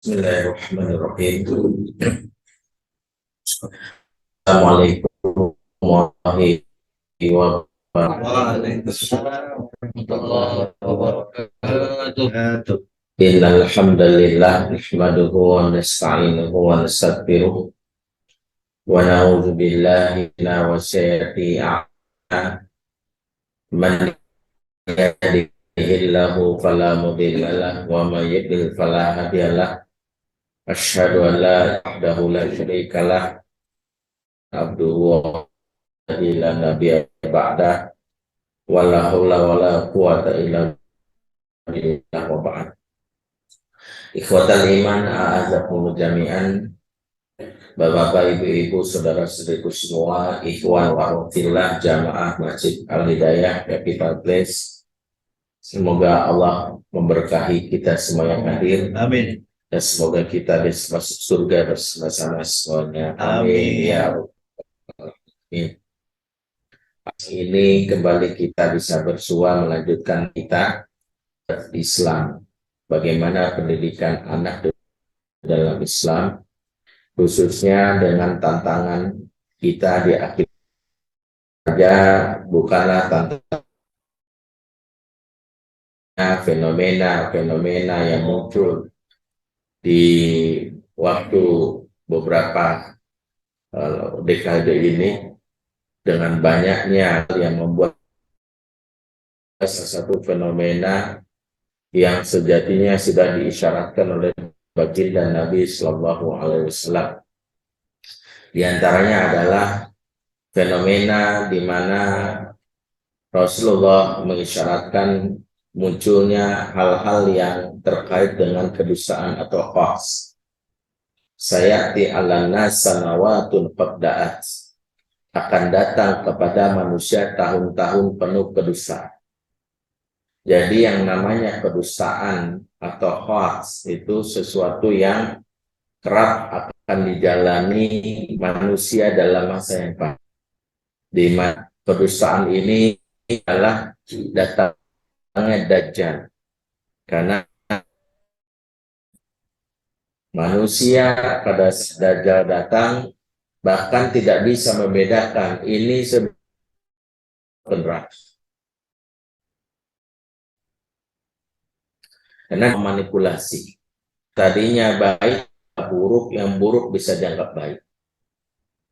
Bismillahirrahmanirrahim. Assalamualaikum warahmatullahi wabarakatuh. Waalaikumsalam warahmatullahi wabarakatuh. Innal hamdalillah nahmaduhu wa nasta'inuhu wa nastaghfiruh wa na'udzu billahi min sayyiati a'malina. Man yahdihillahu fala mudilla lahu wa man yudlil fala hadiya lahu. Asyhadu an la ilaha illallah la syarika lah abduhu wa la nabiyya ba'da wala haula wala quwata illa billah wa ba'd. Ikhwatal iman a'azakumul jami'an. Bapak-bapak, ibu-ibu, saudara-saudariku semua, ikhwan wa fillah jamaah Masjid Al-Hidayah Capital Place. Semoga Allah memberkahi kita semua yang hadir. Amin. Dan semoga kita bisa masuk surga bersama-sama semuanya. Amin. Ya Rabbal alamin. Ini kembali kita bisa bersua melanjutkan kita Islam. Bagaimana pendidikan anak dalam Islam, khususnya dengan tantangan kita di akhir saja, bukanlah tantangan fenomena-fenomena yang muncul di waktu beberapa dekade ini, dengan banyaknya yang membuat salah satu fenomena yang sejatinya sudah diisyaratkan oleh baginda Nabi Shallallahu Alaihi Wasallam. Di antaranya adalah fenomena di mana Rasulullah mengisyaratkan munculnya hal-hal yang terkait dengan kedustaan atau hoax. Sayati ala nas sanawatun qabda'at, akan datang kepada manusia tahun-tahun penuh kedustaan. Jadi yang namanya kedustaan atau hoax itu sesuatu yang kerap akan dijalani manusia dalam masa yang panjang. Di mana kedustaan ini adalah datangnya Dajjal. Karena manusia pada Dajjal datang bahkan tidak bisa membedakan ini sebenarnya. Karena memanipulasi. Tadinya baik, buruk, yang buruk bisa dianggap baik.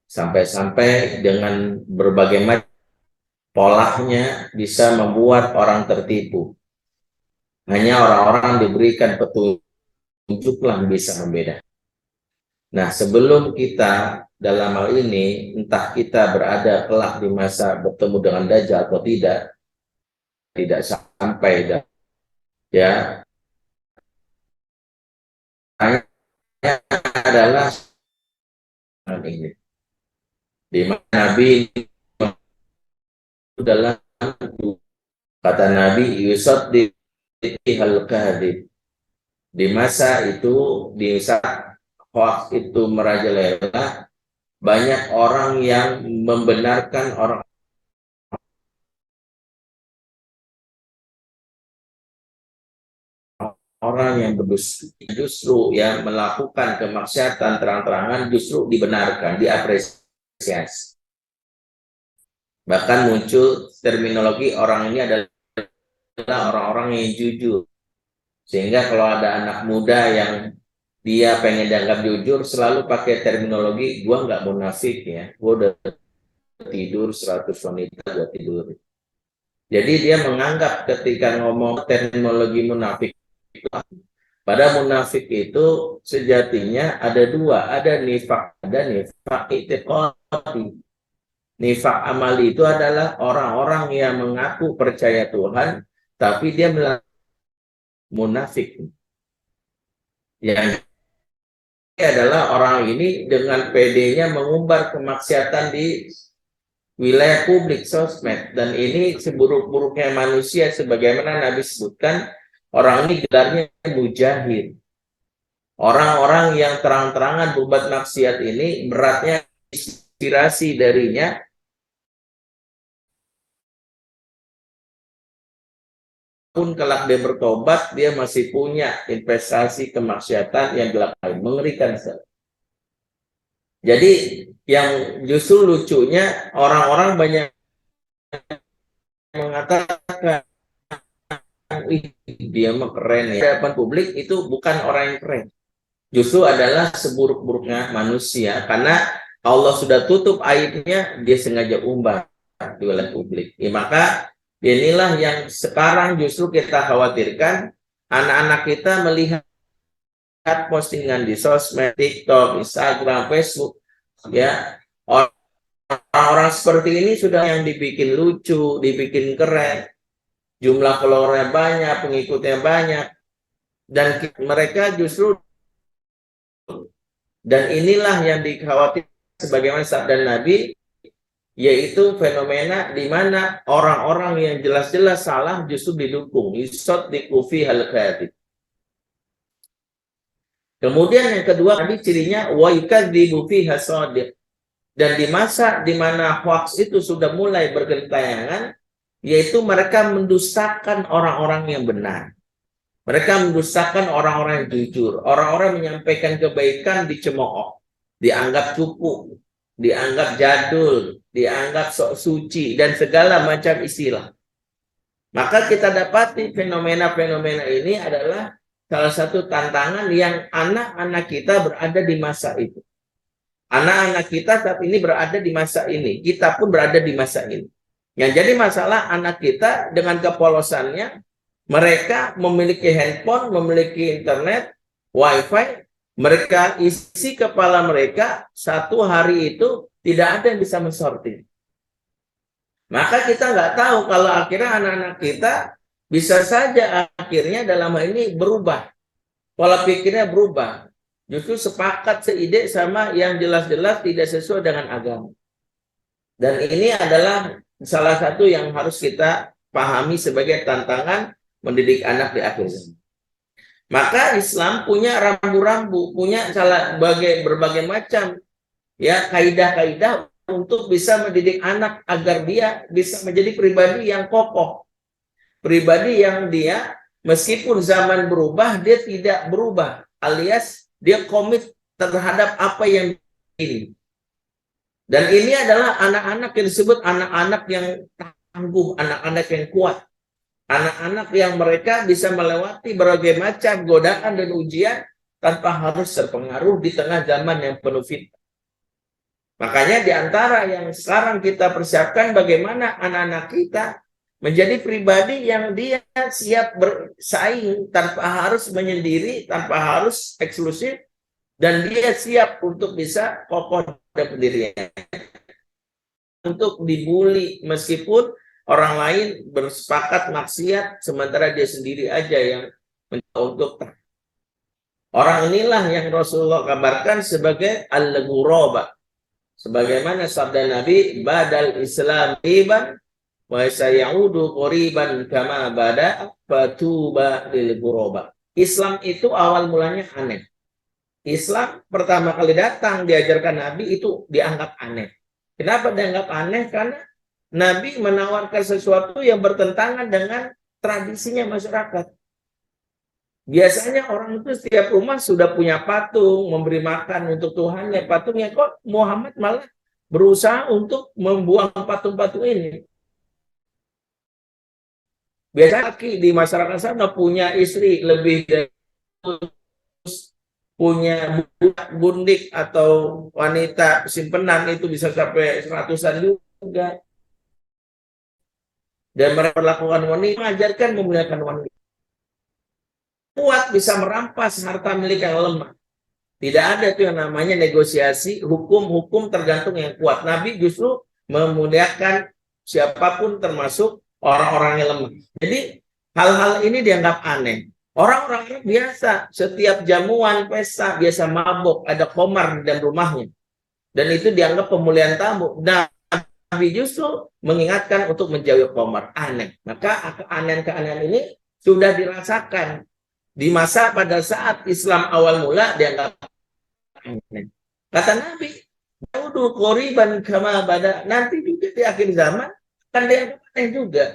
Sampai-sampai dengan berbagai macam polanya bisa membuat orang tertipu. Hanya orang-orang diberikan petunjuklah bisa membedakan. Nah, sebelum kita dalam hal ini, entah kita berada kelak di masa bertemu dengan Dajjal atau tidak sampai ya, adalah ini di mana Nabi dalam kata Nabi Yusuf di kadhib, di masa itu, di saat hoax itu merajalela, banyak orang yang membenarkan orang yang justru yang melakukan kemaksiatan terang-terangan justru dibenarkan, diapresiasi. Bahkan muncul terminologi orang ini adalah orang-orang yang jujur. Sehingga kalau ada anak muda yang dia pengen dianggap jujur, selalu pakai terminologi, gua nggak munafik ya, gua udah tidur 100 wanita, gua tidur. Jadi dia menganggap ketika ngomong terminologi munafik, pada munafik itu sejatinya ada dua, ada nifak i'tiqadi. Nifak amali itu adalah orang-orang yang mengaku percaya Tuhan, tapi dia munafik. Yang adalah orang ini dengan PD-nya mengumbar kemaksiatan di wilayah publik, sosmed. Dan ini seburuk-buruknya manusia, sebagaimana Nabi sebutkan, orang ini gelarnya mujahid. Orang-orang yang terang-terangan berbuat maksiat ini beratnya inspirasi darinya pun kelak dia bertobat, dia masih punya investasi kemaksiatan yang dilakukan. Mengerikan. Jadi yang justru lucunya orang-orang banyak mengatakan, "Ih, dia mah keren ya." Di hadapan publik itu bukan orang yang keren. Justru adalah seburuk-buruknya manusia karena Allah sudah tutup aibnya, dia sengaja umbar di wilayah publik. Ya, maka inilah yang sekarang justru kita khawatirkan, anak-anak kita melihat postingan di sosmed, TikTok, Instagram, Facebook, ya orang-orang seperti ini sudah yang dibikin lucu, dibikin keren, jumlah followernya banyak, pengikutnya banyak, dan mereka justru, dan inilah yang dikhawatirkan sebagaimana sabda Nabi, yaitu fenomena di mana orang-orang yang jelas-jelas salah justru didukung. Yusaddiqu fihal kadhib. Kemudian yang kedua tadi cirinya wa yukadzibu fiha shadiq. Dan di masa di mana hoax itu sudah mulai bergentayangan, yaitu mereka mendustakan orang-orang yang benar. Mereka mendustakan orang-orang yang jujur. Orang-orang menyampaikan kebaikan dicemooh, dianggap cupu, dianggap jadul, dianggap sok suci, dan segala macam istilah. Maka kita dapati fenomena-fenomena ini adalah salah satu tantangan yang anak-anak kita berada di masa itu. Anak-anak kita saat ini berada di masa ini. Kita pun berada di masa ini. Yang jadi masalah anak kita dengan kepolosannya, mereka memiliki handphone, memiliki internet, wifi, mereka isi kepala mereka, satu hari itu tidak ada yang bisa mensortir. Maka kita nggak tahu kalau akhirnya anak-anak kita bisa saja akhirnya dalam hal ini berubah. Pola pikirnya berubah. Justru sepakat seide sama yang jelas-jelas tidak sesuai dengan agama. Dan ini adalah salah satu yang harus kita pahami sebagai tantangan mendidik anak di akhir zaman. Maka Islam punya rambu-rambu, punya berbagai macam ya kaidah-kaidah untuk bisa mendidik anak agar dia bisa menjadi pribadi yang kokoh. Pribadi yang dia meskipun zaman berubah dia tidak berubah, alias dia komit terhadap apa yang ini. Dan ini adalah anak-anak yang disebut anak-anak yang tangguh, anak-anak yang kuat. Anak-anak yang mereka bisa melewati berbagai macam godaan dan ujian tanpa harus terpengaruh di tengah zaman yang penuh fitnah. Makanya di antara yang sekarang kita persiapkan bagaimana anak-anak kita menjadi pribadi yang dia siap bersaing tanpa harus menyendiri, tanpa harus eksklusif, dan dia siap untuk bisa kokoh dan pendirian. Untuk dibully meskipun orang lain bersepakat maksiat, sementara dia sendiri aja yang untuk orang inilah yang Rasulullah kabarkan sebagai al-ghuraba. Sebagaimana sabda Nabi, badal Islam riban wa sayaudu qoriban kama bada fatuba lil ghuraba. Islam itu awal mulanya aneh. Islam pertama kali datang diajarkan Nabi itu dianggap aneh. Kenapa dianggap aneh? Karena Nabi menawarkan sesuatu yang bertentangan dengan tradisinya masyarakat. Biasanya orang itu setiap rumah sudah punya patung, memberi makan untuk Tuhannya. Patungnya kok Muhammad malah berusaha untuk membuang patung-patung ini. Biasanya di masyarakat sana punya istri lebih dari punya bundik atau wanita simpenan itu bisa sampai 100-an juga. Dan mereka melakukan wanita, mengajarkan memuliakan wanita. Kuat bisa merampas harta milik yang lemah. Tidak ada itu yang namanya negosiasi, hukum tergantung yang kuat. Nabi justru memuliakan siapapun termasuk orang-orang yang lemah. Jadi hal-hal ini dianggap aneh. Orang-orang biasa, setiap jamuan, pesta, biasa mabok, ada komar di dalam rumahnya. Dan itu dianggap pemulihan tamu. Nah, Nabi justru mengingatkan untuk menjauhi komar. Aneh. Maka keanehan-keanehan ini sudah dirasakan. Di masa pada saat Islam awal mula dianggap aneh. Kata Nabi, "Daudu qoriban kama bada." Nanti juga di akhir zaman, kan dianggap aneh juga.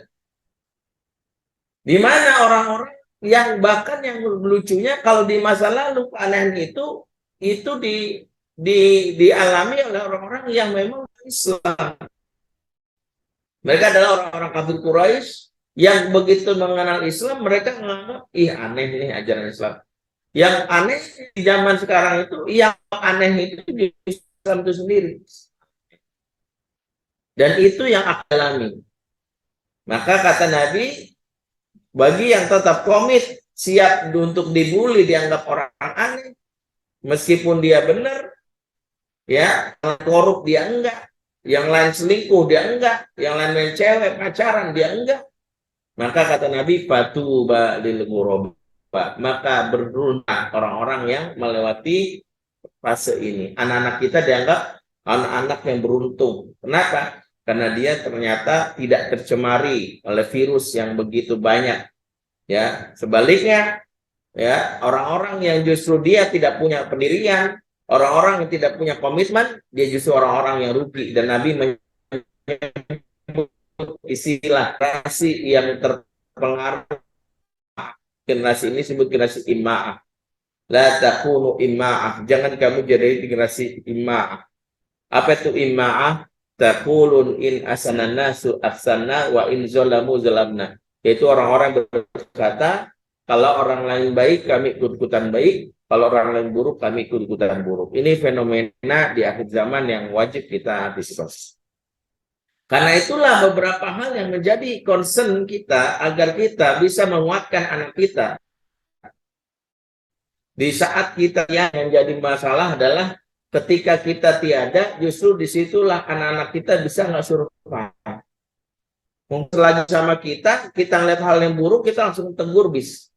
Di mana orang-orang yang bahkan yang lucunya kalau di masa lalu keanehan itu dialami oleh orang-orang yang memang Islam. Mereka adalah orang-orang kafir Quraisy yang begitu mengenal Islam, mereka menganggap, ih aneh nih ajaran Islam. Yang aneh di zaman sekarang itu, yang aneh itu di Islam itu sendiri. Dan itu yang aku alami. Maka kata Nabi, bagi yang tetap komit, siap untuk dibully, dianggap orang aneh, meskipun dia benar, ya, korup dia enggak, yang lain selingkuh dia enggak, yang lain main cewek, pacaran dia enggak. Maka kata Nabi, fatuba lil ghuraba, maka beruntung orang-orang yang melewati fase ini. Anak-anak kita dianggap anak-anak yang beruntung. Kenapa? Karena dia ternyata tidak tercemari oleh virus yang begitu banyak. Ya, sebaliknya, ya, orang-orang yang justru dia tidak punya pendirian, orang-orang yang tidak punya komitmen, dia justru orang-orang yang rugi. Dan Nabi istilah generasi yang terpengaruh, generasi ini disebut generasi ima'ah. La takunu ima'ah, jangan kamu jadi generasi ima'ah. Apa itu ima'ah? Taqulun in asanan nasu ahsanna wa in zalamu zalamna. Yaitu orang-orang berkata, kalau orang lain baik kami ikut-ikutan baik, kalau orang lain buruk kami ikut-ikutan buruk. Ini fenomena di akhir zaman yang wajib kita antisipasi. Karena itulah beberapa hal yang menjadi concern kita agar kita bisa menguatkan anak kita. Di saat kita yang menjadi masalah adalah ketika kita tiada, justru disitulah anak-anak kita bisa nggak suruh paham. Mungkin lagi sama kita ngeliat hal yang buruk, kita langsung tegur bis.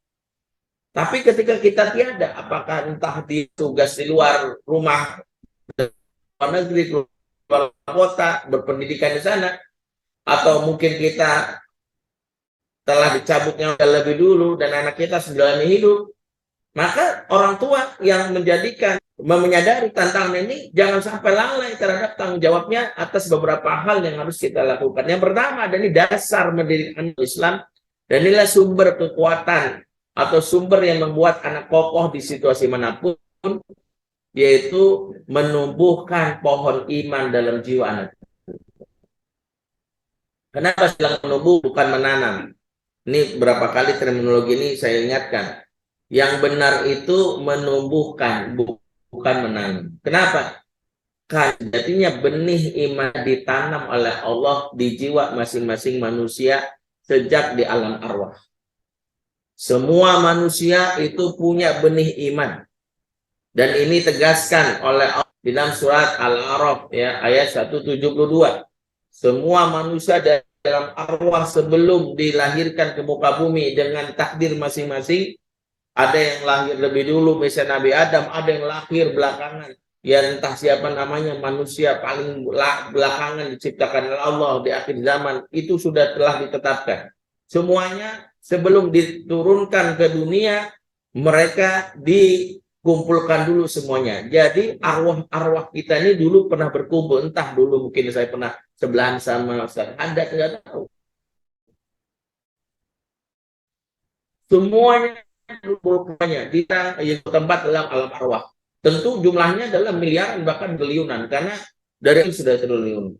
Tapi ketika kita tiada, apakah entah di tugas di luar rumah, luar negeri, luar kota, berpendidikan di sana, atau mungkin kita telah dicabutnya lebih dulu dan anak kita sedang hidup, maka orang tua yang menyadari tantangan ini jangan sampai lalai terhadap tanggung jawabnya atas beberapa hal yang harus kita lakukan. Yang pertama, dan ini dasar pendidikan Islam, dan inilah sumber kekuatan atau sumber yang membuat anak kokoh di situasi manapun, yaitu menumbuhkan pohon iman dalam jiwa anak. Kenapa bilang menumbuh bukan menanam? Ini berapa kali terminologi ini saya ingatkan. Yang benar itu menumbuhkan, bukan menanam. Kenapa? Karena jadinya benih iman ditanam oleh Allah di jiwa masing-masing manusia sejak di alam arwah. Semua manusia itu punya benih iman. Dan ini tegaskan oleh Allah di dalam surat Al-A'raf ya, ayat 172. Semua manusia dalam arwah sebelum dilahirkan ke muka bumi dengan takdir masing-masing. Ada yang lahir lebih dulu, misalnya Nabi Adam, ada yang lahir belakangan. Ya entah siapa namanya, manusia paling belakangan diciptakan oleh Allah di akhir zaman. Itu sudah telah ditetapkan. Semuanya sebelum diturunkan ke dunia, mereka dikumpulkan dulu semuanya. Jadi arwah-arwah kita ini dulu pernah berkumpul. Entah dulu mungkin saya pernah sebelahan sama Ustaz. Anda tidak tahu. Semuanya di tempat dalam alam arwah. Tentu jumlahnya adalah miliaran bahkan triliunan karena dari itu sudah triliun.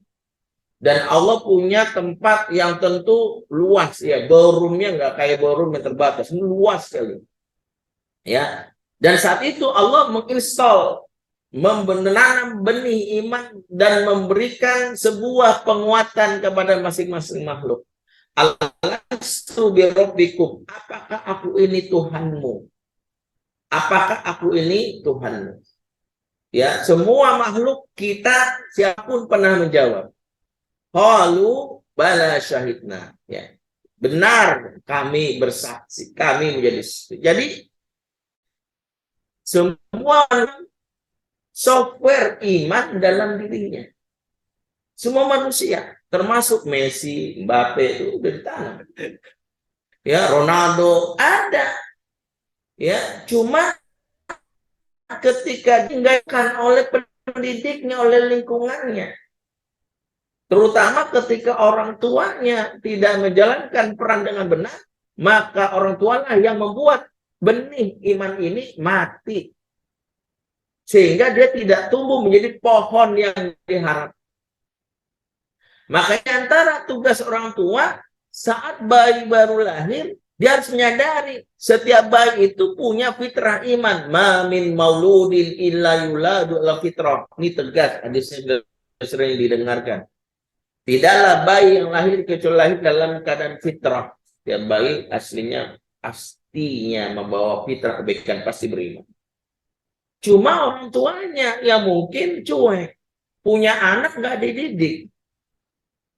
Dan Allah punya tempat yang tentu luas ya, ballroomnya nggak kayak ballroom yang terbatas, luas sekali. Ya. Dan saat itu Allah menginstal, menanam benih iman dan memberikan sebuah penguatan kepada masing-masing makhluk. Alastu birabbikum, apakah aku ini Tuhanmu? Apakah aku ini Tuhanmu? Ya, semua makhluk kita siapapun pernah menjawab. Qalu bala syahidna. Ya. Benar, kami bersaksi, kami menjadi saksi. Jadi semua software iman dalam dirinya. Semua manusia, termasuk Messi, Mbappe itu udah ditanam. Ya, Ronaldo ada. Ya, cuma ketika ditinggalkan oleh pendidiknya, oleh lingkungannya. Terutama ketika orang tuanya tidak menjalankan peran dengan benar, maka orang tualah yang membuat benih iman ini mati. Sehingga dia tidak tumbuh menjadi pohon yang diharap. Makanya antara tugas orang tua saat bayi baru lahir, dia harus menyadari setiap bayi itu punya fitrah iman. Ma min mauludin illa yuladu ala fitrah. Ini tegas, hadisnya sering didengarkan. Tidaklah bayi yang lahir kecuali lahir dalam keadaan fitrah. Setiap bayi aslinya pastinya membawa fitrah kebaikan, pasti beriman. Cuma orang tuanya yang mungkin cuek. Punya anak nggak dididik.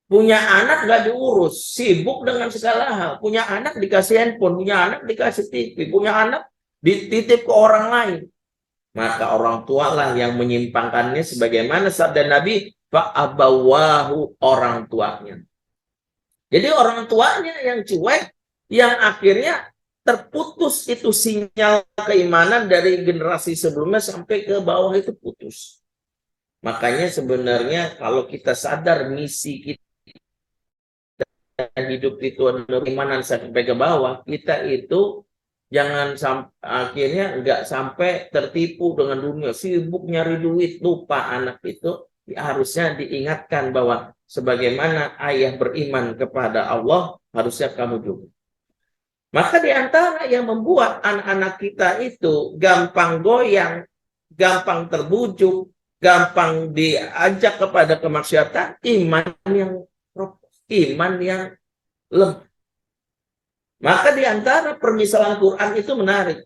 Punya anak nggak diurus. Sibuk dengan segala hal. Punya anak dikasih handphone. Punya anak dikasih TV. Punya anak dititip ke orang lain. Maka orang tua lah yang menyimpangkannya sebagaimana sabda Nabi, fa'abawahu, orang tuanya. Jadi orang tuanya yang cuek, yang akhirnya terputus itu sinyal keimanan dari generasi sebelumnya sampai ke bawah itu putus. Makanya sebenarnya kalau kita sadar misi kita hidup itu adalah keimanan sampai ke bawah, kita itu jangan akhirnya nggak sampai tertipu dengan dunia, sibuk nyari duit, lupa anak itu. Harusnya diingatkan bahwa sebagaimana ayah beriman kepada Allah, harusnya kamu juga. Maka di antara yang membuat anak-anak kita itu gampang goyang, gampang terbujuk, gampang diajak kepada kemaksiatan, iman yang lemah. Maka di antara permisalan Quran itu menarik.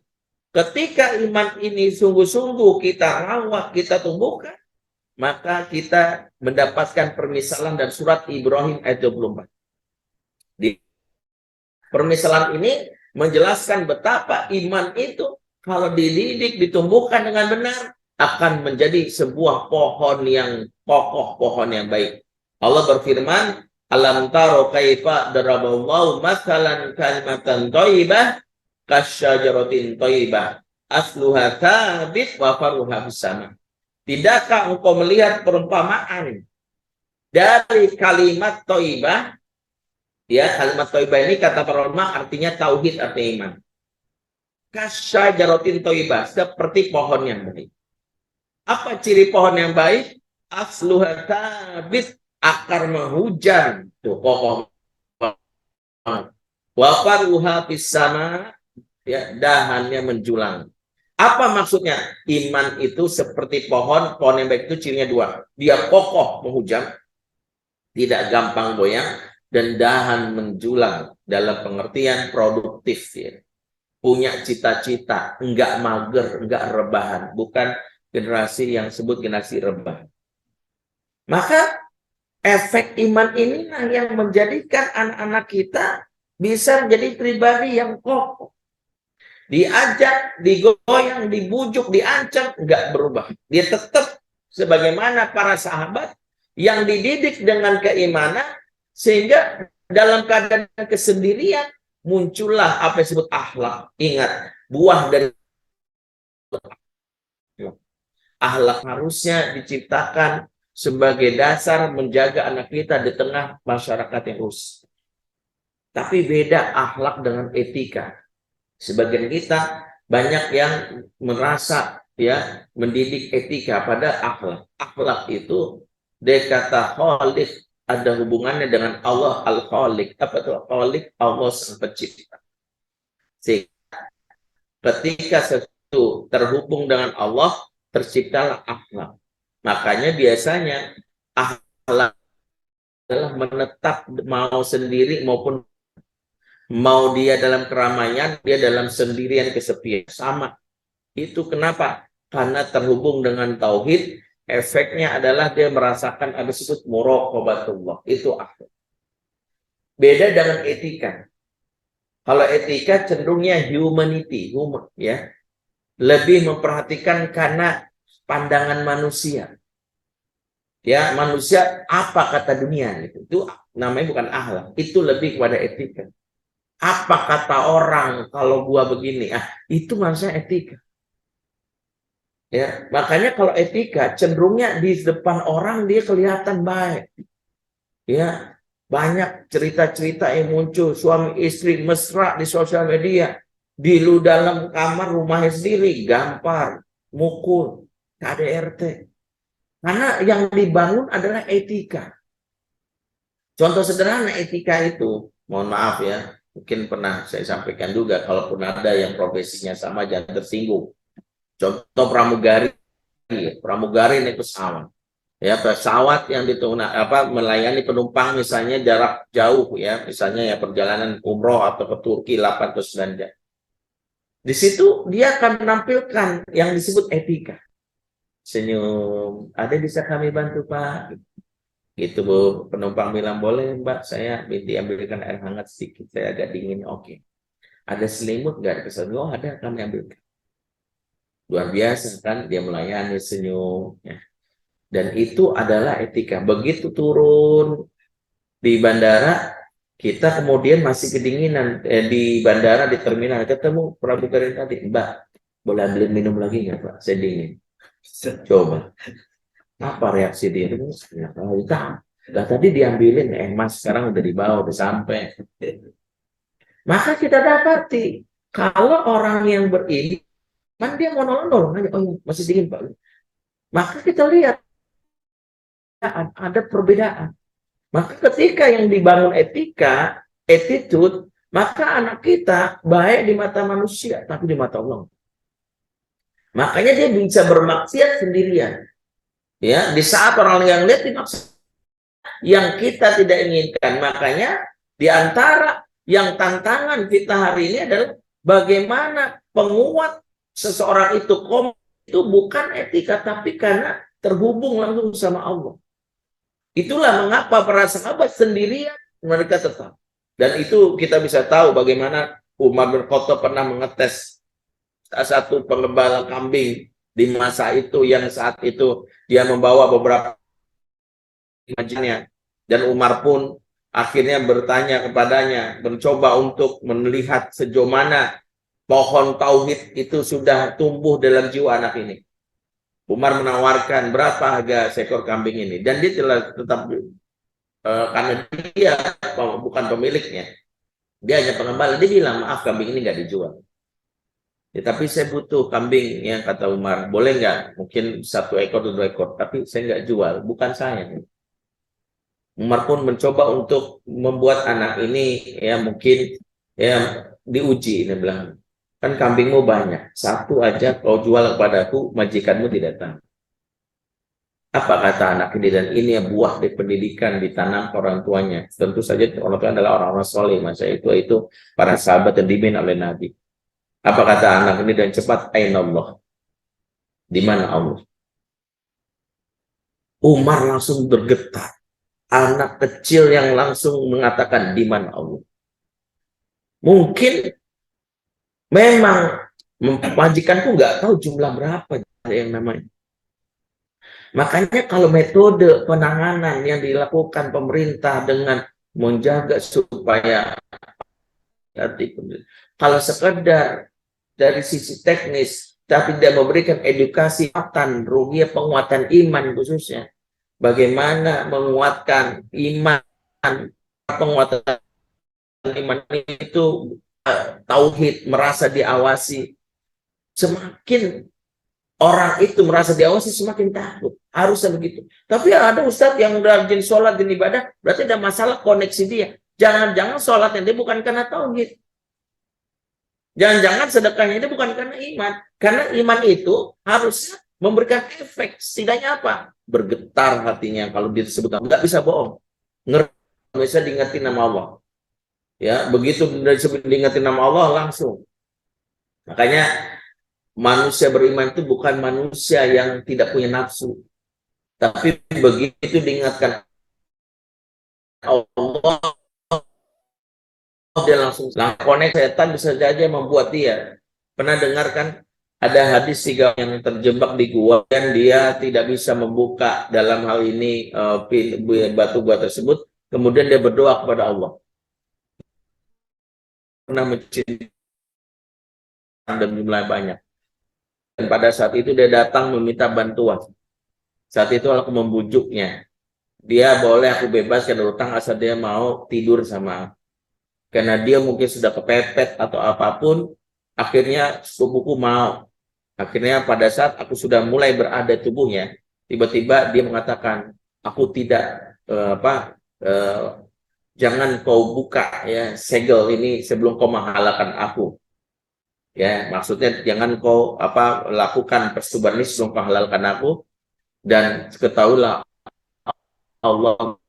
Ketika iman ini sungguh-sungguh kita rawat, kita tumbuhkan, maka kita mendapatkan permisalan dan surat Ibrahim ayat 24. Di permisalan ini menjelaskan betapa iman itu kalau dididik, ditumbuhkan dengan benar, akan menjadi sebuah pohon yang kokoh, pohon yang baik. Allah berfirman, alam taro kaifa daraballahu mathalan kalimatan thayyibah kasyajaratin thayyibah asluha thabit wa faruha bis-sama. Tidakkah engkau melihat perumpamaan dari kalimat thayyibah? Ya, kalimat thayyibah ini kata para ulama artinya tauhid, artinya iman. Kasyajaratin thayyibah, seperti pohon yang baik. Apa ciri pohon yang baik? Asluha thabit, akar menghujan, tuh kokoh. Wa faruha bis-sama, ya, dahannya menjulang. Apa maksudnya? Iman itu seperti pohon yang baik itu cirinya dua. Dia kokoh menghujam, tidak gampang goyang, dan dahan menjulang dalam pengertian produktif. Ya. Punya cita-cita, enggak mager, enggak rebahan. Bukan generasi yang sebut generasi rebahan. Maka efek iman inilah yang menjadikan anak-anak kita bisa menjadi pribadi yang kokoh. Diajak, digoyang, dibujuk, diancam, enggak berubah. Dia tetap sebagaimana para sahabat yang dididik dengan keimanan, sehingga dalam keadaan kesendirian muncullah apa yang disebut akhlak. Ingat, buah dari akhlak harusnya diciptakan sebagai dasar menjaga anak kita di tengah masyarakat yang rusak. Tapi beda akhlak dengan etika. Sebagian kita banyak yang merasa ya mendidik etika pada akhlak. Akhlak itu dia kata khaliq, ada hubungannya dengan Allah al-Khaliq. Apa itu Khaliq? Allah sang pencipta. Sehingga ketika sesuatu terhubung dengan Allah, terciptalah akhlak. Makanya biasanya akhlak adalah menetap mau sendiri maupun mau dia dalam keramaian, dia dalam sendirian kesepian. Sama. Itu kenapa? Karena terhubung dengan tauhid, efeknya adalah dia merasakan ada disebut muraqabatullah. Itu akhlak. Beda dengan etika. Kalau etika cenderungnya humanity, human, ya. Lebih memperhatikan karena pandangan manusia. Ya, manusia apa kata dunia gitu. Itu namanya bukan akhlak. Itu lebih kepada etika. Apa kata orang kalau gua begini? Itu maksudnya etika. Ya, makanya kalau etika cenderungnya di depan orang dia kelihatan baik. Ya, Banyak cerita-cerita yang muncul, suami istri mesra di sosial media, di dalam kamar rumahnya sendiri, gampar, mukul, KDRT. Karena yang dibangun adalah etika. Contoh sederhana etika itu, mohon maaf ya, mungkin pernah saya sampaikan juga, kalaupun ada yang profesinya sama jangan tersinggung. Contoh pramugari, pramugari naik pesawat. Ya, pesawat yang melayani penumpang misalnya jarak jauh ya, misalnya ya perjalanan umroh atau ke Turki 8 atau 9 jam. Di situ dia akan menampilkan yang disebut etika. Senyum, ada bisa kami bantu Pak? Gitu Bu, penumpang bilang boleh Mbak, saya diambilkan air hangat sedikit, saya agak dingin. Oke. Ada selimut nggak ada pesan? Oh ada, kami ambilkan. Luar biasa kan, dia melayani senyum. Ya. Dan itu adalah etika. Begitu turun di bandara, kita kemudian masih kedinginan. Di bandara, di terminal, ketemu pramugari tadi. Mbak, boleh ambil minum lagi nggak Pak? Saya dingin. Coba. Apa reaksi dia? Lah tadi diambilin, Mas sekarang udah dibawa, udah sampai. Maka kita dapati, kalau orang yang beriman, dia mau nolong aja. Oh iya, masih dingin Pak. Maka kita lihat, ada perbedaan. Maka ketika yang dibangun etika, attitude, maka anak kita baik di mata manusia, tapi di mata Allah. Makanya dia bisa bermaksiat sendirian. Ya, di saat orang yang lihat dimaksud yang kita tidak inginkan. Makanya di antara yang tantangan kita hari ini adalah bagaimana penguat seseorang itu bukan etika, tapi karena terhubung langsung sama Allah. Itulah mengapa para sahabat sendirian mereka tetap. Dan itu kita bisa tahu bagaimana Umar bin Khattab pernah mengetes satu pengembala kambing di masa itu, yang saat itu dia membawa beberapa imajinya. Dan Umar pun akhirnya bertanya kepadanya, mencoba untuk melihat sejauh mana pohon tauhid itu sudah tumbuh dalam jiwa anak ini. Umar menawarkan berapa harga seekor kambing ini, dan dia tetap karena dia bukan pemiliknya, dia hanya pengembala. Dia bilang, maaf, kambing ini nggak dijual. Ya, tapi saya butuh kambing, yang kata Umar, boleh nggak? Mungkin 1 ekor atau 2 ekor, tapi saya nggak jual, bukan saya. Umar pun mencoba untuk membuat anak ini ya mungkin ya diuji. Dia bilang, kan kambingmu banyak, 1 aja kau jual kepadaku, majikanmu tidak tahu. Apa kata anak ini? Dan ini ya buah dari pendidikan ditanam orang tuanya. Tentu saja orang tua adalah orang-orang soleh, masa itu para sahabat yang dibimbing oleh Nabi. Apa kata anak ini? Dan cepat, Aina Allah. Di mana Allah? Umar langsung bergetar. Anak kecil yang langsung mengatakan di mana Allah. Mungkin memang majikanku nggak tahu jumlah berapa yang namanya. Makanya kalau metode penanganan yang dilakukan pemerintah dengan menjaga supaya kalau sekedar dari sisi teknis tapi tidak memberikan edukasi penguatan iman khususnya, bagaimana menguatkan iman, penguatan iman itu tauhid, merasa diawasi. Semakin orang itu merasa diawasi, semakin takut. Harusnya begitu. Tapi ada ustadz yang rajin sholat dan ibadah, berarti ada masalah koneksi dia. Jangan-jangan sholatnya dia bukan karena tauhid. Jangan-jangan sedekahnya dia bukan karena iman. Karena iman itu harusnya memberikan efek. Setidaknya apa? Bergetar hatinya kalau disebut. Nggak bisa bohong. Nggak bisa diingetin nama Allah. Ya, begitu disebut diingetin nama Allah langsung. Makanya manusia beriman itu bukan manusia yang tidak punya nafsu. Tapi begitu diingatkan Allah, dia langsung konek. Setan bisa saja membuat dia. Pernah dengarkan ada hadis tiga yang terjebak di gua dan dia tidak bisa membuka dalam hal ini batu gua tersebut. Kemudian dia berdoa kepada Allah. Pernah mencintai dan jumlah banyak. Dan pada saat itu dia datang meminta bantuan. Saat itu aku membujuknya. dia boleh aku bebaskan dari utang asal dia mau tidur sama aku. Karena dia mungkin sudah kepepet atau apapun, akhirnya sepupuku mau. Akhirnya pada saat aku sudah mulai berada tubuhnya, tiba-tiba dia mengatakan, aku tidak jangan kau buka ya segel ini sebelum kau menghalalkan aku. Ya, maksudnya jangan kau lakukan persetubuhan ini sebelum kau halalkan aku, dan ketahuilah Allah,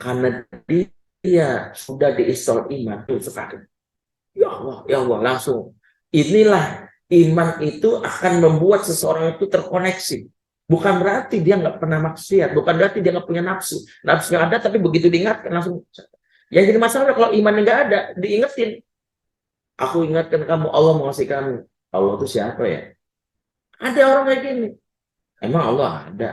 karena dia sudah diinstal iman itu sekali. Ya Allah, langsung. Inilah iman itu akan membuat seseorang itu terkoneksi. Bukan berarti dia nggak pernah maksiat, bukan berarti dia nggak punya nafsu. Nafsunya ada, tapi begitu diingatkan langsung. Yang jadi masalah kalau imannya nggak ada, diingetin. Aku ingatkan kamu, Allah mengasihi kamu. Allah itu siapa ya? Ada orang kayak gini. Emang Allah ada?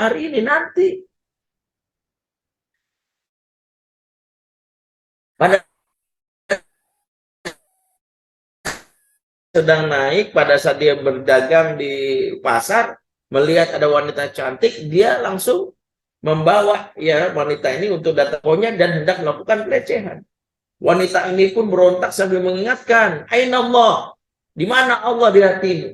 Hari ini nanti. Pada sedang naik, pada saat dia berdagang di pasar, melihat ada wanita cantik, dia langsung membawa ya wanita ini untuk datang pokoknya dan hendak melakukan pelecehan. Wanita ini pun berontak sambil mengingatkan, Aina Allah, di mana Allah di hatimu?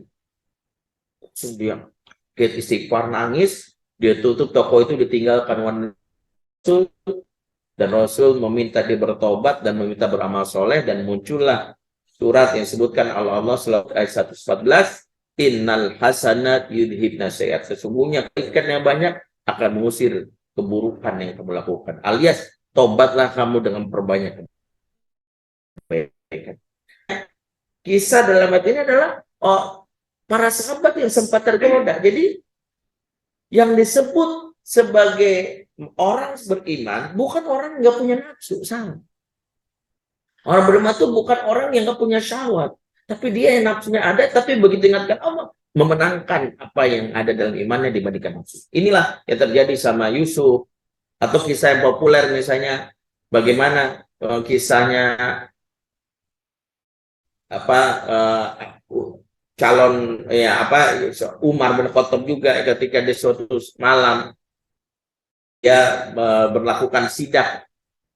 Langsung dia istighfar, nangis, dia tutup toko itu, ditinggalkan wanita itu, dan Rasul meminta dia bertobat dan meminta beramal soleh, dan muncullah surat yang disebutkan Allah ayat 114, innal hasanat yudhibna sayyi'at, sesungguhnya kebaikan yang banyak akan mengusir keburukan yang kamu lakukan, alias tobatlah kamu dengan perbanyak kebaikan. Kisah dalam ayat ini adalah para sahabat yang sempat tergoda. Jadi yang disebut sebagai orang beriman bukan orang yang nggak punya nafsu, salah. Orang beriman itu bukan orang yang nggak punya syahwat, tapi dia yang nafsunya ada, tapi begitu ingatkan Allah, memenangkan apa yang ada dalam imannya dibandingkan nafsu. Inilah yang terjadi sama Yusuf, atau kisah yang populer misalnya bagaimana kisahnya calon Umar bin Khattab juga, ketika di suatu malam dia berlakukan sidak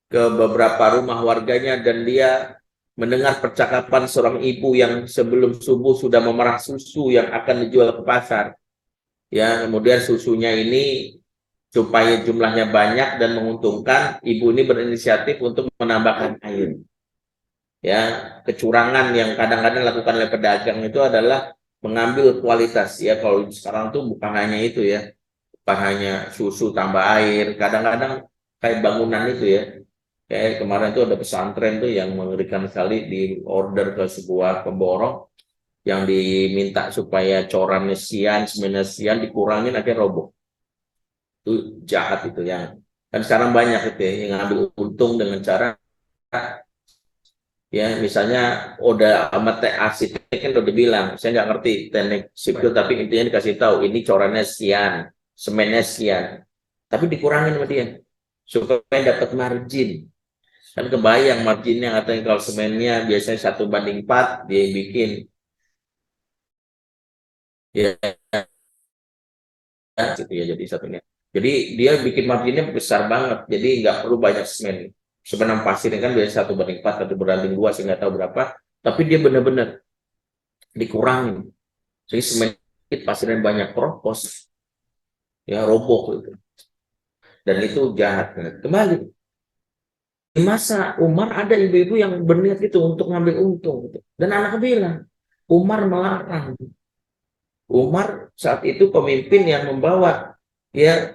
ke beberapa rumah warganya, dan dia mendengar percakapan seorang ibu yang sebelum subuh sudah memerah susu yang akan dijual ke pasar. Ya, kemudian susunya ini supaya jumlahnya banyak dan menguntungkan, ibu ini berinisiatif untuk menambahkan air. Ya, kecurangan yang kadang-kadang dilakukan oleh pedagang itu adalah mengambil kualitas. Ya, kalau sekarang tuh bukan hanya itu ya, bukan hanya susu tambah air, kadang-kadang kayak bangunan itu ya. Kayak kemarin tuh ada pesantren tuh yang mengerikan sekali, di order ke sebuah pemborong yang diminta supaya corannya sekian, semennya sekian, dikurangin akhirnya roboh. Itu jahat itu ya. Dan sekarang banyak itu ya, yang ngambil untung dengan cara ya misalnya udah amat arsitek kan udah bilang, saya nggak ngerti teknik sipil, tapi intinya dikasih tahu ini corannya sekian, semennya sekian, tapi dikurangin sama dia supaya dapat margin. Kan kebayang marginnya, katanya kalau semennya biasanya 1:4, dia bikin ya gitu ya, jadi satunya. Jadi dia bikin marginnya besar banget, jadi nggak perlu banyak semen. Sebenarnya pasir kan biasanya 1:4, 1:2, saya nggak tahu berapa, tapi dia benar-benar dikurangin. Jadi semen pasirnya banyak, keropos, ya roboh gitu. Dan itu jahat. Kembali, di masa Umar ada ibu-ibu yang berniat itu untuk ngambil untung gitu. Dan anak bilang, Umar melarang. Umar saat itu pemimpin yang membawa ya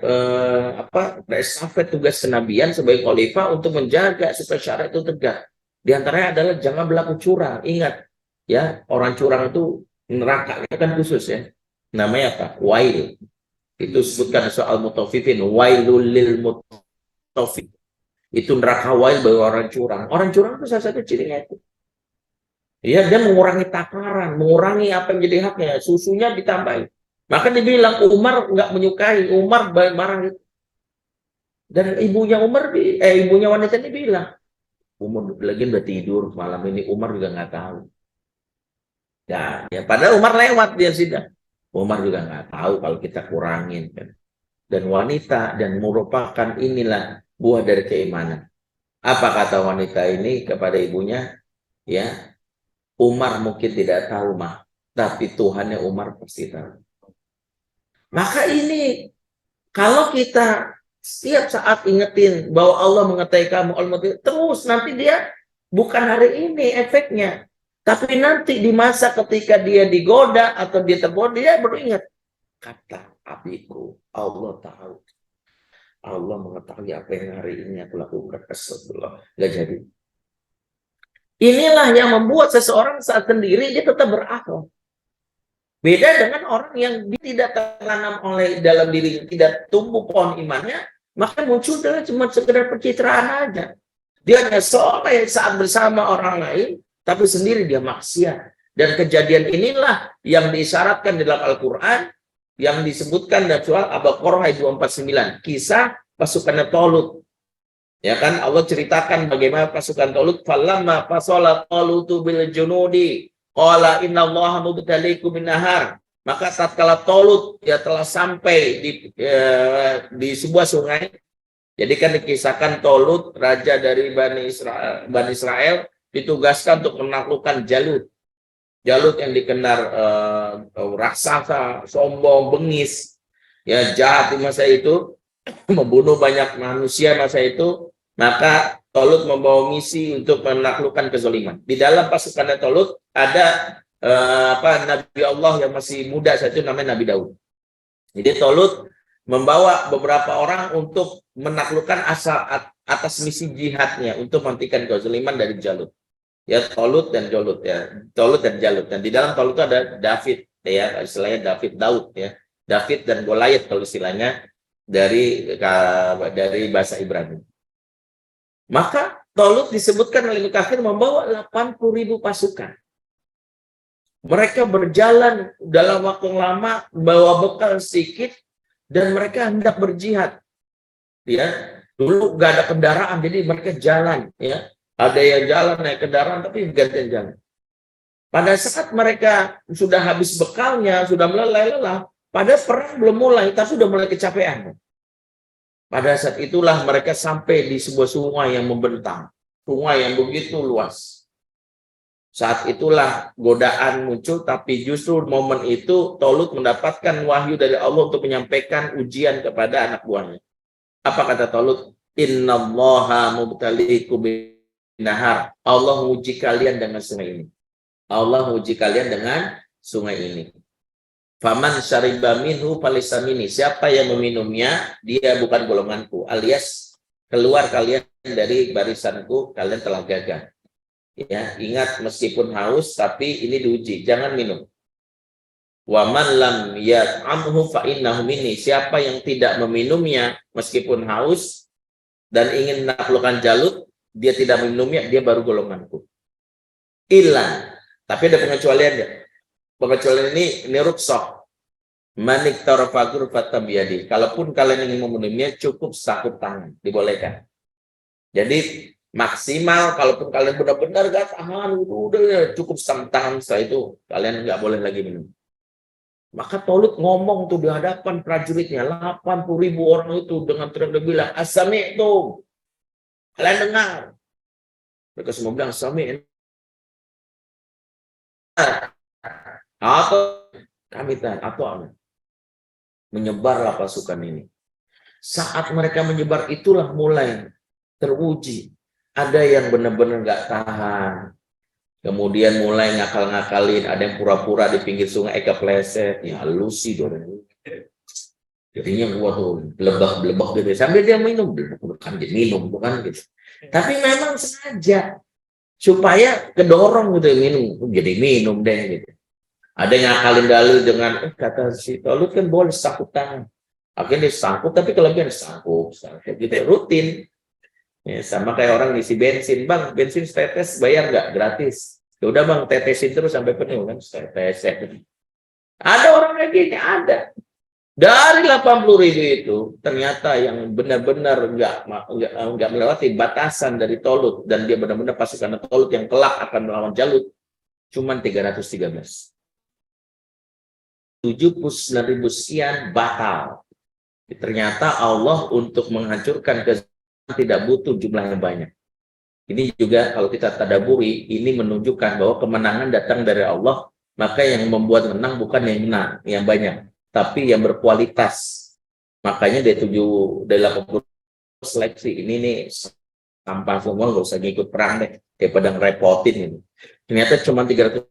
estafet tugas kenabian sebagai khalifah untuk menjaga supaya syariat itu tegak. Di antaranya adalah jangan berlaku curang. Ingat ya, orang curang itu neraka kan khusus ya. Namanya apa? Wail. Itu sebutkan soal mutafifin, wailul lil mutafif. Itu neraka wail bagi orang curang. Orang curang itu salah satu cirinya itu. Ya, dia mengurangi takaran, mengurangi apa yang menjadi haknya, susunya ditambahin. Maka dibilang Umar nggak menyukai, Umar marah itu. Dan ibunya wanita ini bilang, Umar lagi udah tidur malam ini, Umar juga nggak tahu. Ya, padahal Umar lewat dia sidang. Umar juga nggak tahu kalau kita kurangin. Kan. Dan wanita dan merupakan inilah buah dari keimanan. Apa kata wanita ini kepada ibunya? Ya, Umar mungkin tidak tahu mah, tapi Tuhannya Umar pasti tahu. Maka ini kalau kita setiap saat ingetin bahwa Allah mengetahui kamu, Allah mengetahui, terus nanti dia bukan hari ini efeknya, tapi nanti di masa ketika dia digoda atau dia tergoda, dia baru ingat. Kata abiku, Allah tahu. Allah mengetahui apa yang hari ini aku lakukan. Astagfirullah. Gak jadi. Inilah yang membuat seseorang saat sendiri dia tetap berakhlak. Beda dengan orang yang tidak tertanam oleh dalam dirinya, tidak tumbuh pohon imannya, maka muncul adalah cuma sekedar pencitraan aja. Dia hanya soleh saat bersama orang lain, tapi sendiri dia maksiat. Dan kejadian inilah yang diisyaratkan di dalam Al-Quran, yang disebutkan dalam surah Al-Baqarah ayat 249, kisah pasukan Talut. Ya kan, Allah ceritakan bagaimana pasukan Talut, falamma fasala Talutu bil junudi qala innallaha mubtaliikum binahar. Maka tatkala Talut ya telah sampai di sebuah sungai. Jadi kan dikisahkan Talut, raja dari Bani Israel ditugaskan untuk menaklukkan Jalut. Jalut yang dikenal raksasa, sombong, bengis, ya jahat di masa itu, membunuh banyak manusia masa itu. Maka Talut membawa misi untuk menaklukkan kezaliman. Di dalam pasukan Talut ada Nabi Allah yang masih muda saat itu namanya Nabi Daud. Jadi Talut membawa beberapa orang untuk menaklukkan atas misi jihadnya untuk menghentikan kezaliman dari Jalut. Ya, Talut dan Jalut ya. Talut dan Jalut. Dan di dalam Talut itu ada David ya, istilahnya Daud ya. David dan Goliat kalau istilahnya dari bahasa Ibrani. Maka Talut disebutkan oleh kafir membawa 80.000 pasukan. Mereka berjalan dalam waktu yang lama, bawa bekal sedikit, dan mereka hendak berjihad. Ya, dulu nggak ada kendaraan, jadi mereka jalan. Ya, ada yang jalan naik kendaraan, tapi gantian jalan. Pada saat mereka sudah habis bekalnya, sudah mulai lelah, pada perang belum mulai, tapi sudah mulai kecapean. Pada saat itulah mereka sampai di sebuah sungai yang membentang. Sungai yang begitu luas. Saat itulah godaan muncul, tapi justru momen itu Talut mendapatkan wahyu dari Allah untuk menyampaikan ujian kepada anak buahnya. Apa kata Talut? Innallaha mubtaliikum binahar. Allah menguji kalian dengan sungai ini. Allah menguji kalian dengan sungai ini. Faman syariba minhu falaysa minni. Siapa yang meminumnya, dia bukan golonganku. Alias keluar kalian dari barisanku, kalian telah gagal. Ya, ingat meskipun haus tapi ini diuji, jangan minum. Wa man lam yat'amhu fa innahu minni. Siapa yang tidak meminumnya meskipun haus dan ingin menaklukkan Jalut, dia tidak meminumnya, dia baru golonganku. Illa, tapi ada pengecualiannya. Pengecualian ini rukhsah. Manik tarafagur fatabiyadi. Kalaupun kalian ingin meminumnya, cukup sakup tangan, dibolehkan. Jadi maksimal, kalaupun kalian benar-benar gak tahan, udah cukup tangan, setelah itu kalian nggak boleh lagi minum. Maka Talut ngomong tuh di hadapan prajuritnya, 80.000 orang itu dengan teriak bilang, as-sami'tum. Kalian dengar. Mereka semua bilang, as-sami'tum. Atau kami tahan, atau menyebarlah pasukan ini. Saat mereka menyebar itulah mulai teruji. Ada yang benar-benar nggak tahan. Kemudian mulai ngakal-ngakalin. Ada yang pura-pura di pinggir sungai kepleset. Ya lusi dong. Jadinya gua tuh lebah-lebah gitu. Sambil dia minum. Bukan dia minum, bukan gitu. Tapi memang sengaja. Supaya kedorong gitu minum. Jadi minum deh gitu. Ada yang ngakalin dalil dengan kata si Talut kan boleh sangkut tangan. Akhirnya dia sangkut, tapi kelebihan sangkut gitu rutin. Ya, sama kayak orang ngisi bensin, bang, bensin tetes bayar nggak? Gratis. Ya udah bang, tetesin terus sampai penuh kan, tetes. Ada orang kayak gini, ada. Dari 80.000 itu, ternyata yang benar-benar nggak melewati batasan dari Tolut, dan dia benar-benar pasukan Tolut yang kelak akan melawan Jalut, cuma 313. 79.000 sekian batal. Ternyata Allah untuk menghancurkan kezaliman tidak butuh jumlah yang banyak. Ini juga kalau kita tadaburi, ini menunjukkan bahwa kemenangan datang dari Allah, maka yang membuat menang bukan yang menang, yang banyak, tapi yang berkualitas. Makanya dari 80 seleksi ini nih sampah semua, nggak usah ngikut perang deh, daripada ngerepotin ini. Ternyata cuma 300.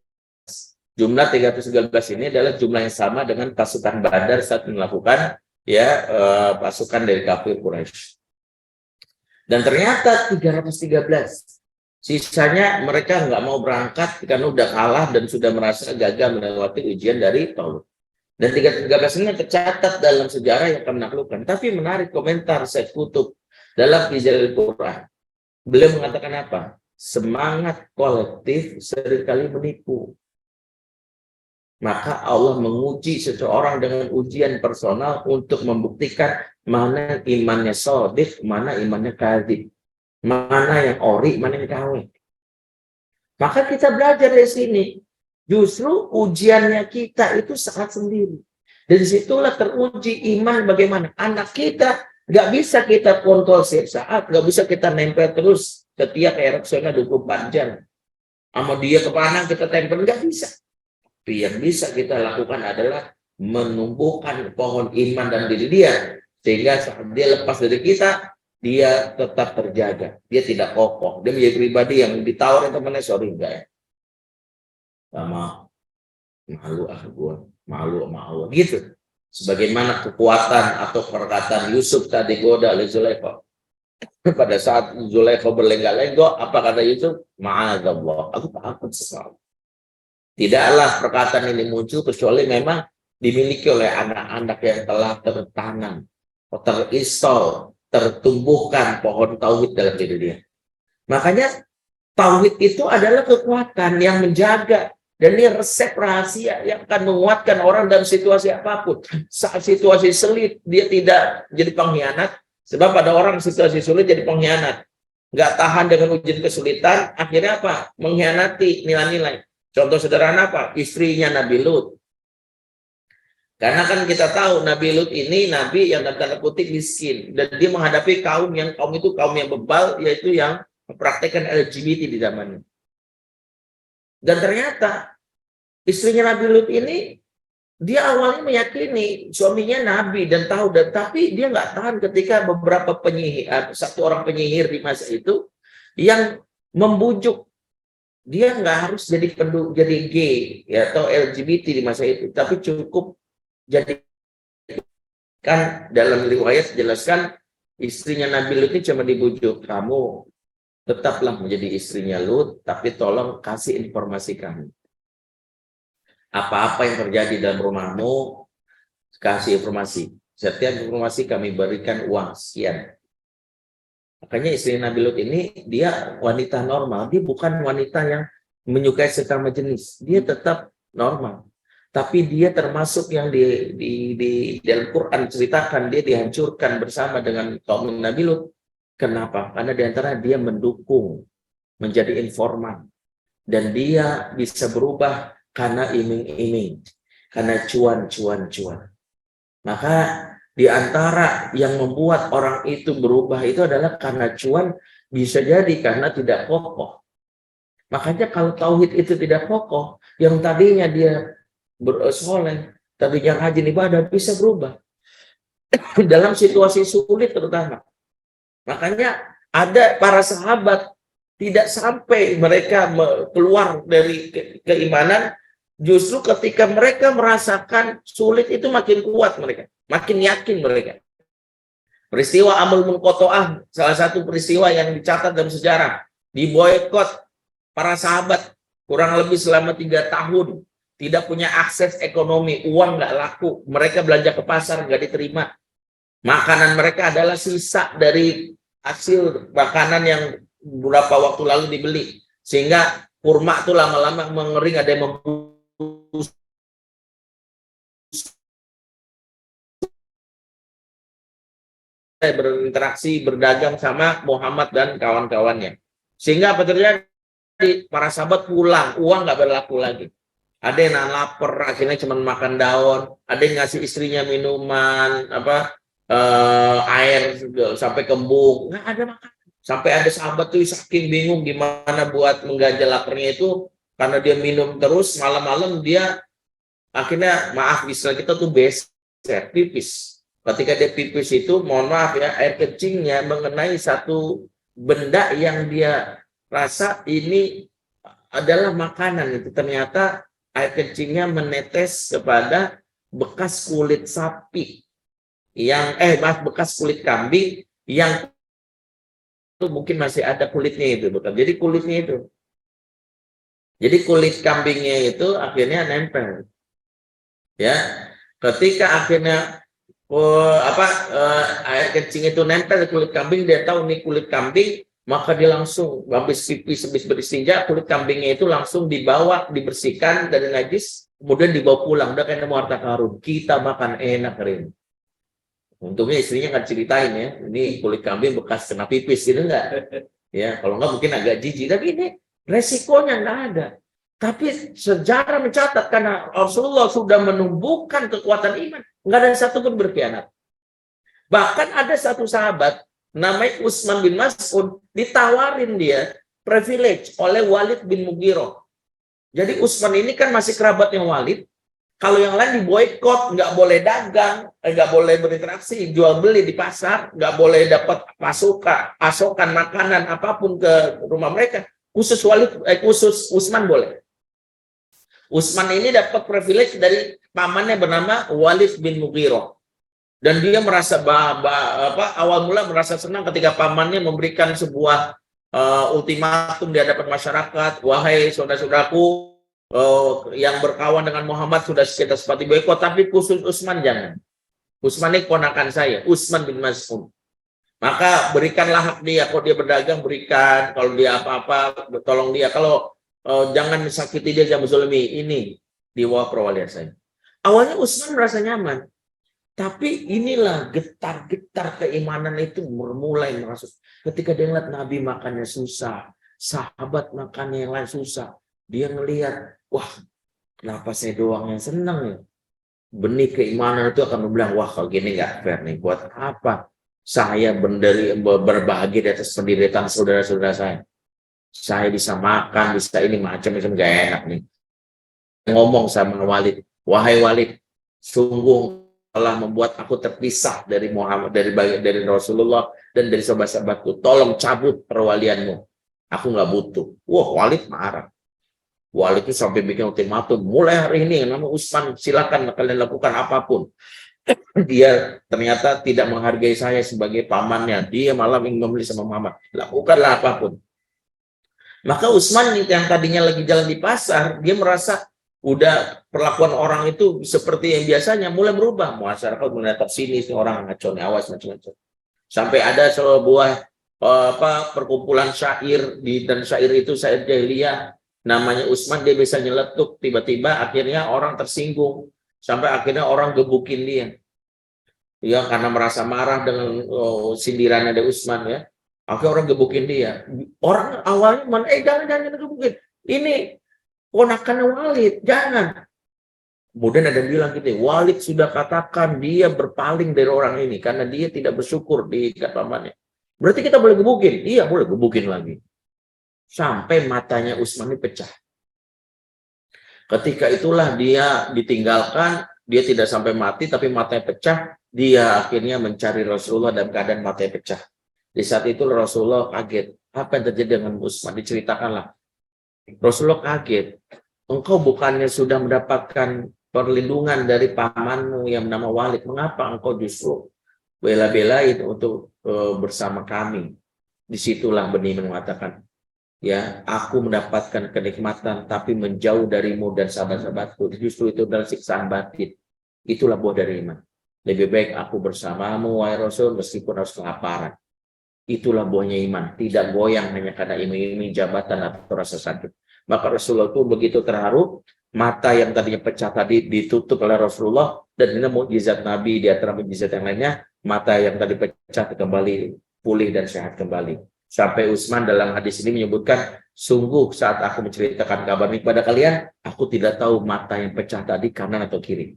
Jumlah 313 ini adalah jumlah yang sama dengan pasukan Badar saat melakukan pasukan dari kafir Quraisy. Dan ternyata 313. Sisanya mereka nggak mau berangkat karena udah kalah dan sudah merasa gagal melewati ujian dari Talut. Dan 313 ini tercatat dalam sejarah yang akan menaklukkan. Tapi menarik komentar Syekh Qutb dalam Ijazul Quran. Beliau mengatakan apa? Semangat kolektif seringkali menipu. Maka Allah menguji seseorang dengan ujian personal untuk membuktikan mana imannya shadiq, mana imannya kadzib. Mana yang ori, mana yang KW. Maka kita belajar dari sini. Justru ujiannya kita itu saat sendiri. Dan disitulah teruji iman bagaimana. Anak kita nggak bisa kita kontrol setiap saat. Nggak bisa kita nempel terus setiap erupsinya 24 jam. Sama dia kemana kita tempel, nggak bisa. Tapi yang bisa kita lakukan adalah menumbuhkan pohon iman dalam diri dia. Sehingga saat dia lepas dari kita, dia tetap terjaga. Dia tidak kokoh. Dia menjadi pribadi yang ditawarin temannya, sorry enggak ya. Sama malu gue, malu sama Allah. Gitu. Sebagaimana kekuatan atau perkataan Yusuf tadi goda oleh Zulaikha. Pada saat Zulaikha berlenggak-lenggok, apa kata Yusuf? Ma'adzallah, aku takut sekali. Tidaklah perkataan ini muncul kecuali memang dimiliki oleh anak-anak yang telah tertanam, terinstal, tertumbuhkan pohon tauhid dalam diri dia. Makanya tauhid itu adalah kekuatan yang menjaga, dan ini resep rahasia yang akan menguatkan orang dalam situasi apapun. Saat situasi sulit dia tidak jadi pengkhianat, sebab ada orang situasi sulit jadi pengkhianat, nggak tahan dengan ujian kesulitan, akhirnya apa? Mengkhianati nilai-nilai. Contoh sederhana apa? Istrinya Nabi Lut. Karena kan kita tahu Nabi Lut ini nabi yang dalam tanda kutip miskin, dan dia menghadapi kaum itu kaum yang bebal, yaitu yang mempraktekkan LGBT di zamannya. Dan ternyata istrinya Nabi Lut ini, dia awalnya meyakini suaminya nabi dan tahu, tapi dia nggak tahan ketika beberapa penyihir, satu orang penyihir di masa itu yang membujuk dia nggak harus jadi gay ya, atau LGBT di masa itu, tapi cukup jadi, kan dalam riwayat jelaskan istrinya Nabi Lut ini cuma dibujuk, kamu tetaplah menjadi istrinya Lut, tapi tolong kasih informasi kami. Apa-apa yang terjadi dalam rumahmu, kasih informasi. Setiap informasi kami berikan uang sekian. Makanya istri Nabi Lut ini dia wanita normal, dia bukan wanita yang menyukai sesama jenis, dia tetap normal. Tapi dia termasuk yang di dalam Quran ceritakan dia dihancurkan bersama dengan kaum Nabi Lut. Kenapa? Karena diantara dia mendukung, menjadi informan, dan dia bisa berubah karena iming-iming, karena cuan. Maka di antara yang membuat orang itu berubah itu adalah karena cuan, bisa jadi karena tidak kokoh. Makanya kalau tauhid itu tidak kokoh, yang tadinya dia bersoleh, tadinya rajin ibadah, bisa berubah dalam situasi sulit terutama. Makanya ada para sahabat tidak sampai mereka keluar dari keimanan, justru ketika mereka merasakan sulit itu makin kuat mereka, makin yakin mereka. Peristiwa Amul Munqato'ah, salah satu peristiwa yang dicatat dalam sejarah, diboykot para sahabat kurang lebih selama 3 tahun, tidak punya akses ekonomi, uang nggak laku, mereka belanja ke pasar nggak diterima, makanan mereka adalah sisa dari hasil makanan yang beberapa waktu lalu dibeli, sehingga kurma itu lama-lama mengering, ada yang membusuk, berinteraksi, berdagang sama Muhammad dan kawan-kawannya. Sehingga apa terjadi? Para sahabat pulang, uang nggak berlaku lagi. Ada yang lapar, akhirnya cuma makan daun. Ada yang ngasih istrinya minuman, air sampai kembung. Nggak ada makan. Sampai ada sahabat tuh saking bingung gimana buat menggajal laparnya itu, karena dia minum terus malam-malam dia akhirnya, maaf istilah kita tuh beser, pipis. Ketika dia pipis itu, mohon maaf ya, air kencingnya mengenai satu benda yang dia rasa ini adalah makanan. Itu ternyata air kencingnya menetes kepada bekas kulit sapi yang bekas kulit kambing yang itu mungkin masih ada kulitnya itu, bukan? Jadi kulit kambingnya itu akhirnya nempel. Ya, ketika akhirnya air kencing itu nempel di kulit kambing, dia tahu nih kulit kambing, maka dia langsung habis pipis, habis beristinja, kulit kambingnya itu langsung dibawa, dibersihkan dari najis, kemudian dibawa pulang. Udah kayak harta karun, kita makan enak hari ini. Untungnya istrinya nggak ceritain ya, ini kulit kambing bekas kena pipis gitu enggak? Ya, kalau nggak mungkin agak jijik. Tapi ini resikonya nggak ada. Tapi sejarah mencatat karena Rasulullah sudah menumbuhkan kekuatan iman, nggak ada satupun berkhianat. Bahkan ada satu sahabat namanya Utsman bin Mas'ud, ditawarin dia privilege oleh Walid bin Mughirah. Jadi Utsman ini kan masih kerabatnya Walid. Kalau yang lain diboikot, nggak boleh dagang, nggak boleh berinteraksi, jual beli di pasar, nggak boleh dapat pasokan makanan apapun ke rumah mereka. Khusus Utsman boleh. Utsman ini dapat privilege dari pamannya bernama Walid bin Mughirah. Dan dia merasa awal mula merasa senang ketika pamannya memberikan sebuah ultimatum di hadapan masyarakat, wahai saudara-saudaraku yang berkawan dengan Muhammad sudah kita sepati boikot, tapi khusus Utsman jangan. Utsman ini ponakan saya, Utsman bin Mas'ud. Maka berikanlah hak dia, kalau dia berdagang berikan, kalau dia apa-apa tolong dia, kalau jangan sakiti dia, jangan zalimi. Ini di bawah perwalian saya. Awalnya Utsman merasa nyaman, tapi inilah getar-getar keimanan itu mulai merasuk. Ketika dia lihat Nabi makannya susah, sahabat makannya yang lain susah, dia ngelihat, wah, kenapa saya doang yang senang ya? Benih keimanan itu akan bilang, wah, kalau gini nggak fair nih. Buat apa saya berbahagia di atas penderitaan saudara-saudara saya? Saya bisa makan, bisa ini macam-macam, gak enak nih. Ngomong sama Walid, wahai Walid, sungguh telah membuat aku terpisah dari Muhammad, dari Rasulullah dan dari sahabat-sahabatku. Tolong cabut perwalianmu. Aku nggak butuh. Wah, Walid marah. Walid itu sampai bikin ultimatum, mulai hari ini nama Utsman silakan kalian lakukan apapun. Dia ternyata tidak menghargai saya sebagai pamannya, dia malah ingin membeli sama Muhammad. Lakukanlah apapun. Maka Utsman yang tadinya lagi jalan di pasar, dia merasa udah perlakuan orang itu seperti yang biasanya, mulai berubah. Masyarakat menatap sini orang ngaco, awas macam-macam. Sampai ada sebuah perkumpulan syair dan syair itu syair jahiliyah, namanya Utsman, dia bisa nyeletuk, tiba-tiba akhirnya orang tersinggung, sampai akhirnya orang gebukin dia. Ya, karena merasa marah dengan sindirannya dari Utsman ya. Akhirnya orang gebukin dia. Orang awalnya jangan gebukin. Ini ponakannya Walid, jangan. Kemudian ada yang bilang gitu, Walid sudah katakan dia berpaling dari orang ini karena dia tidak bersyukur di pamannya. Berarti kita boleh gebukin? Iya, boleh gebukin lagi. Sampai matanya Utsman ini pecah. Ketika itulah dia ditinggalkan, dia tidak sampai mati, tapi matanya pecah. Dia akhirnya mencari Rasulullah dalam keadaan matanya pecah. Di saat itu Rasulullah kaget. Apa yang terjadi dengan Utsman? Diceritakanlah. Rasulullah kaget. Engkau bukannya sudah mendapatkan perlindungan dari pamanmu yang bernama Walid. Mengapa engkau justru bela-belain untuk bersama kami? Disitulah benih mengatakan, ya, aku mendapatkan kenikmatan tapi menjauh darimu dan sahabat-sahabatku. Justru itu adalah siksaan batin. Itulah buah dari iman. Lebih baik aku bersamamu, wahai Rasul, meskipun harus kelaparan. Itulah buahnya iman. Tidak goyang hanya karena iming-iming jabatan atau rasa sakit. Maka Rasulullah itu begitu terharu, mata yang tadinya pecah tadi ditutup oleh Rasulullah, dan ini mukjizat Nabi di antara mukjizat yang lainnya. mata yang tadi pecah kembali pulih dan sehat kembali. Sampai Utsman dalam hadis ini menyebutkan, sungguh saat aku menceritakan kabar ini kepada kalian, aku tidak tahu mata yang pecah tadi kanan atau kiri.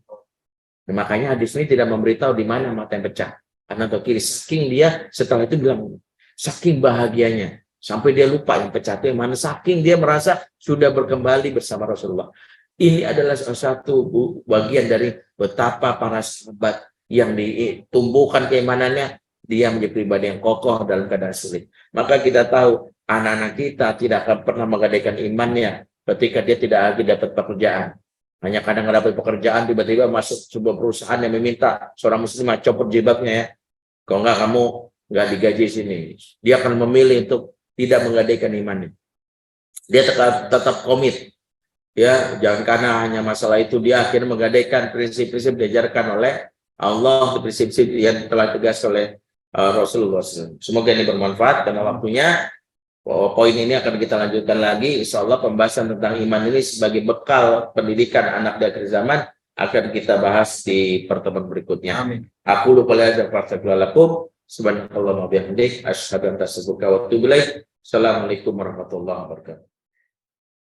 Nah, makanya hadis ini tidak memberitahu di mana mata yang pecah, kanan atau kiri. Saking dia setelah itu bilang, saking bahagianya, sampai dia lupa yang pecah itu yang mana. Saking dia merasa sudah berkembali bersama Rasulullah. Ini adalah salah satu bagian dari betapa para sahabat yang ditumbuhkan keimanannya, dia menjadi pribadi yang kokoh dalam keadaan sulit. Maka kita tahu anak-anak kita tidak akan pernah menggadaikan imannya ketika dia tidak lagi dapat pekerjaan. Hanya kadang dapat pekerjaan, tiba-tiba masuk sebuah perusahaan yang meminta seorang muslimah copot jilbabnya ya. Kalau enggak kamu nggak digaji sini. Dia akan memilih untuk tidak menggadaikan imannya. Dia tetap komit. Ya, jangan karena hanya masalah itu dia akhirnya menggadaikan prinsip-prinsip diajarkan oleh Allah, prinsip-prinsip yang telah tegas oleh Rasulullah SAW. Semoga ini bermanfaat karena waktunya. Poin ini akan kita lanjutkan lagi. Insya Allah pembahasan tentang iman ini sebagai bekal pendidikan anak di akhir zaman akan kita bahas di pertemuan berikutnya. Amin. Aku lupa belajar praktek-lakum. Subhanallah wa bihamdik. Asyhadu an la ilaha illa anta astaghfiruka wa atubu ilaik. Assalamualaikum warahmatullahi wabarakatuh.